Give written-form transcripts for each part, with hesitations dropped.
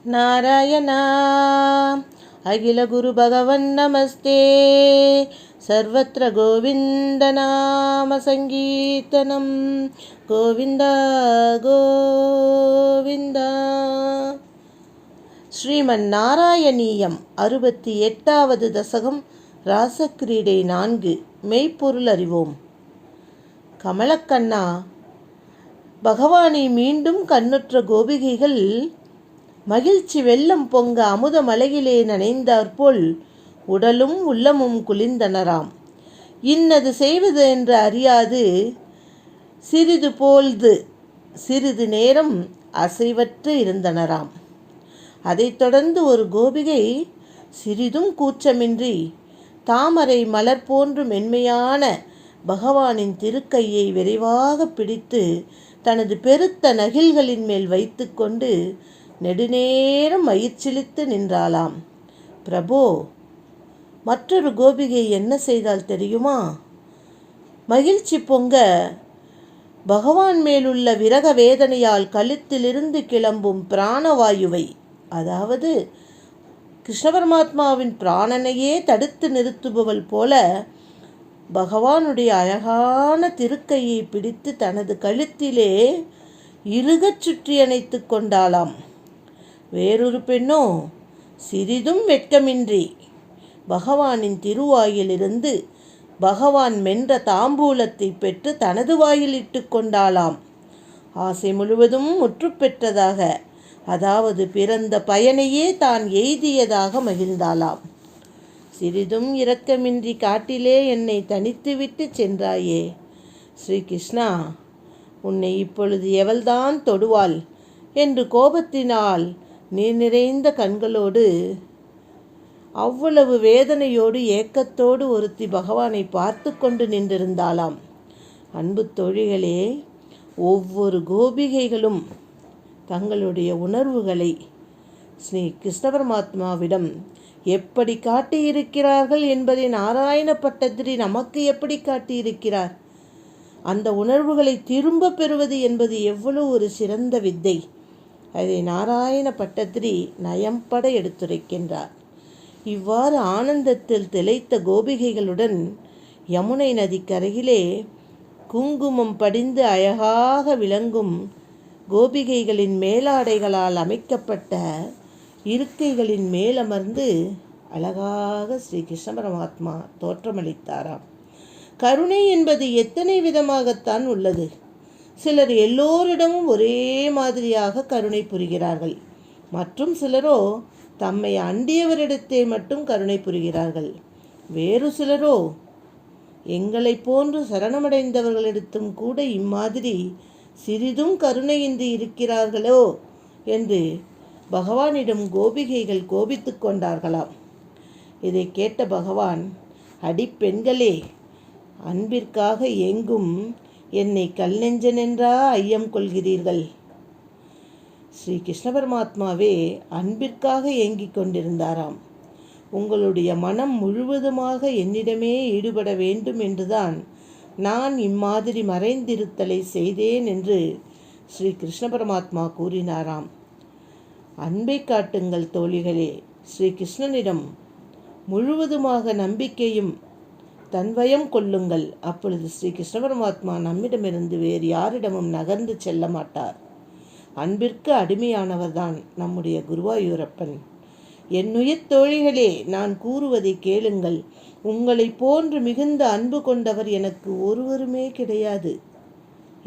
நாராயணா அகில குரு பகவன் நமஸ்தே. சர்வத்ர கோவிந்த நாம சங்கீர்த்தனம். கோவிந்தா கோவிந்தா. ஸ்ரீமன் நாராயணீயம் 68வது தசகம். ராசக்கிரீடை 4. மெய்ப்பொருள் அறிவோம். கமலக்கண்ணா, பகவானை மீண்டும் கண்ணுற்ற கோபிகைகள் மகிழ்ச்சி வெள்ளம் பொங்க அமுத மலையிலே நனைந்தாற்போல் உடலும் உள்ளமும் குளிர்ந்தனராம். இன்னது செய்வது என்று அறியாது சிறிது நேரம் அசைவற்று இருந்தனராம். அதைத் தொடர்ந்து ஒரு கோபிகை சிறிதும் கூச்சமின்றி தாமரை மலர் போன்று மென்மையான பகவானின் திருக்கையை விரைவாக பிடித்து தனது பெருத்த நகில்களின் மேல் வைத்து கொண்டு நெடுநேரம் மயிர்ச்சிலித்து நின்றாளாம். பிரபோ, மற்றொரு கோபிகை என்ன செய்தால் தெரியுமா? மகிழ்ச்சி பொங்க பகவான் மேலுள்ள விரக வேதனையால் கழுத்திலிருந்து கிளம்பும் பிராணவாயுவை, அதாவது கிருஷ்ண பரமாத்மாவின் பிராணனையே தடுத்து நிறுத்துபவள் போல பகவானுடைய அழகான திருக்கையை பிடித்து தனது கழுத்திலே இறுகச் சுற்றி அணைத்து கொண்டாளாம். வேறொரு பெண்ணோ சிறிதும் வெட்கமின்றி பகவானின் திருவாயிலிருந்து பகவான் மென்ற தாம்பூலத்தை பெற்று தனது வாயில் இட்டு கொண்டாளாம். ஆசை முழுவதும் முற்று பெற்றதாக, அதாவது பிறந்த பயனையே தான் எய்தியதாக மகிழ்ந்தாளாம். சிறிதும் இரக்கமின்றி காட்டிலே என்னை தனித்துவிட்டு சென்றாயே ஸ்ரீ கிருஷ்ணா, உன்னை இப்பொழுது எவள்தான் தொடுவாள் என்று கோபத்தினால் நீர் நிறைந்த கண்களோடு அவ்வளவு வேதனையோடு ஏக்கத்தோடு ஒருத்தி பகவானை பார்த்து கொண்டு நின்றிருந்தாளாம். அன்பு தோழிகளே, ஒவ்வொரு கோபிகைகளும் தங்களுடைய உணர்வுகளை ஸ்ரீ கிருஷ்ண பரமாத்மாவிடம் எப்படி காட்டியிருக்கிறார்கள் என்பதை நாராயண பட்டத்திரி நமக்கு எப்படி காட்டியிருக்கிறார். அந்த உணர்வுகளை திரும்ப பெறுவது என்பது எவ்வளவு ஒரு சிறந்த வித்தை. அதை நாராயண பட்டத்திரி நயம்பட எடுத்துரைக்கின்றார். இவ்வாறு ஆனந்தத்தில் திளைத்த கோபிகைகளுடன் யமுனை நதிக்கரையிலே குங்குமம் படிந்து அழகாக விளங்கும் கோபிகைகளின் மேலாடைகளால் அமைக்கப்பட்ட இருக்கைகளின் மேலமர்ந்து அழகாக ஸ்ரீ கிருஷ்ண பரமாத்மா தோற்றமளித்தாராம். கருணை என்பது எத்தனை விதமாகத்தான் உள்ளது. சிலர் எல்லோரிடமும் ஒரே மாதிரியாக கருணை புரிகிறார்கள். மற்றும் சிலரோ தம்மை அண்டியவரிடத்தே மட்டும் கருணை புரிகிறார்கள். வேறு சிலரோ எங்களை போன்று சரணமடைந்தவர்களிடத்தும் கூட இம்மாதிரி சிறிதும் கருணையின்றி இருக்கிறார்களோ என்று பகவானிடம் கோபிகைகள் கோபித்து கொண்டார்களாம். இதை கேட்ட பகவான், அடிப்பெண்களே, அன்பிற்காக எங்கும் என்னை கல் நெஞ்சனென்றா ஐயம் கொள்கிறீர்கள்? ஸ்ரீ கிருஷ்ண பரமாத்மாவே அன்பிற்காக ஏங்கிக் கொண்டிருந்தாராம். உங்களுடைய மனம் முழுவதுமாக என்னிடமே ஈடுபட வேண்டும் என்றுதான் நான் இம்மாதிரி மறைந்திருத்தலை செய்தேன் என்று ஸ்ரீ கிருஷ்ண பரமாத்மா கூறினாராம். அன்பை காட்டுங்கள் தோழிகளே. ஸ்ரீ கிருஷ்ணனிடம் முழுவதுமாக நம்பிக்கையும் தன்வயம் கொள்ளுங்கள். அப்பொழுது ஸ்ரீ கிருஷ்ண பரமாத்மா நம்மிடமிருந்து வேறு யாரிடமும் நகர்ந்து செல்ல மாட்டார். அன்பிற்கு அடிமையானவர்தான் நம்முடைய குருவாயூரப்பன். என்னுயிர் தோழிகளே, நான் கூறுவதை கேளுங்கள். உங்களை போன்று மிகுந்த அன்பு கொண்டவர் எனக்கு ஒருவருமே கிடையாது.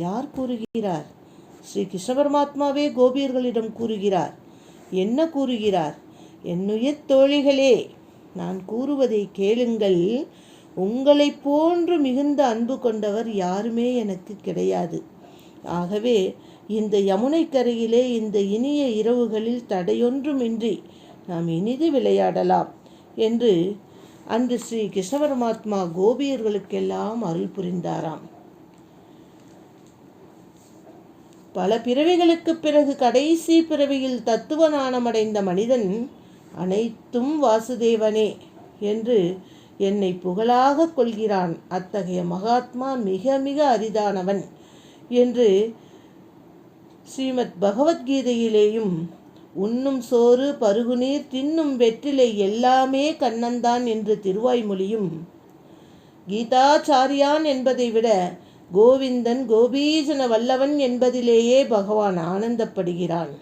யார் கூறுகிறார்? ஸ்ரீ கிருஷ்ண பரமாத்மாவே கோபியர்களிடம் கூறுகிறார். என்ன கூறுகிறார்? என்னுயிர் தோழிகளே, நான் கூறுவதை கேளுங்கள். உங்களை போன்று மிகுந்த அன்பு கொண்டவர் யாருமே எனக்கு கிடையாது. ஆகவே இந்த யமுனை கரையிலே இந்த இனிய இரவுகளில் தடையொன்றுமின்றி நாம் இனிது விளையாடலாம் என்று அன்று ஸ்ரீ கிருஷ்ண பரமாத்மா கோபியர்களுக்கெல்லாம் அருள் புரிந்தாராம். பல பிறவிகளுக்கு பிறகு கடைசி பிறவியில் தத்துவ ஞானமடைந்த மனிதன் அனைத்தும் வாசுதேவனே என்று என்னை புகழாக கொள்கிறான். அத்தகைய மகாத்மா மிக மிக அரிதானவன் என்று ஸ்ரீமத் பகவத்கீதையிலேயும் உண்ணும் சோறு பருகுநீர் தின்னும் வெற்றிலை எல்லாமே கண்ணன்தான் என்று திருவாய்மொழியும், கீதாச்சாரியான் என்பதை விட கோவிந்தன் கோபீஜன வல்லவன் என்பதிலேயே பகவான் ஆனந்தப்படுகிறான்.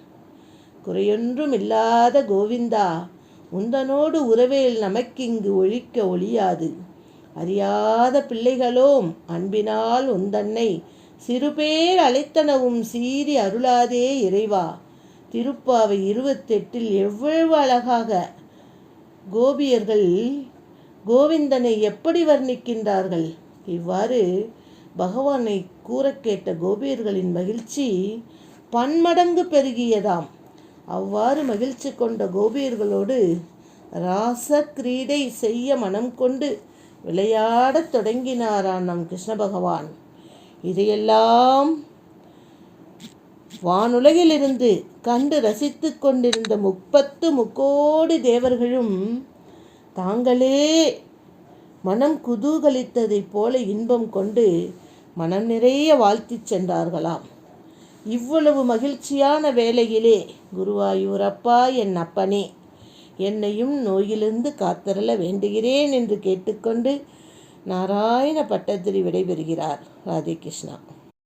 குறையொன்றும் இல்லாத கோவிந்தா, உந்தனோடு உறவேல் நமக்கிங்கு ஒழிக்க ஒழியாது. அறியாத பிள்ளைகளோம் அன்பினால் உந்தன்னை சிறுபேர் அழைத்தனவும் சீறி அருளாதே இறைவா. திருப்பாவை 28 எவ்வளவு அழகாக கோபியர்கள் கோவிந்தனை எப்படி வர்ணிக்கின்றார்கள். இவ்வாறு பகவானை கூற கேட்ட கோபியர்களின் மகிழ்ச்சி பன்மடங்கு பெருகியதாம். அவ்வாறு மகிழ்ச்சி கொண்ட கோபியர்களோடு ராச கிரீடை செய்ய மனம் கொண்டு விளையாடத் தொடங்கினாராம் நம் கிருஷ்ண பகவான். இதையெல்லாம் வானுலகிலிருந்து கண்டு ரசித்து கொண்டிருந்த 30 முக்கோடி தேவர்களும் தாங்களே மனம் குதூகலித்ததைப் போல இன்பம் கொண்டு மனம் நிறைய வாழ்த்திச் சென்றார்களாம். இவ்வளவு மகிழ்ச்சியான வேளையிலே, குருவாயூரப்பா என் அப்பனே, என்னையும் நோயிலிருந்து காத்தருள வேண்டுகிறேன் என்று கேட்டுக்கொண்டு நாராயண பட்டத்திரி விடைபெறுகிறார். ராதே கிருஷ்ணா.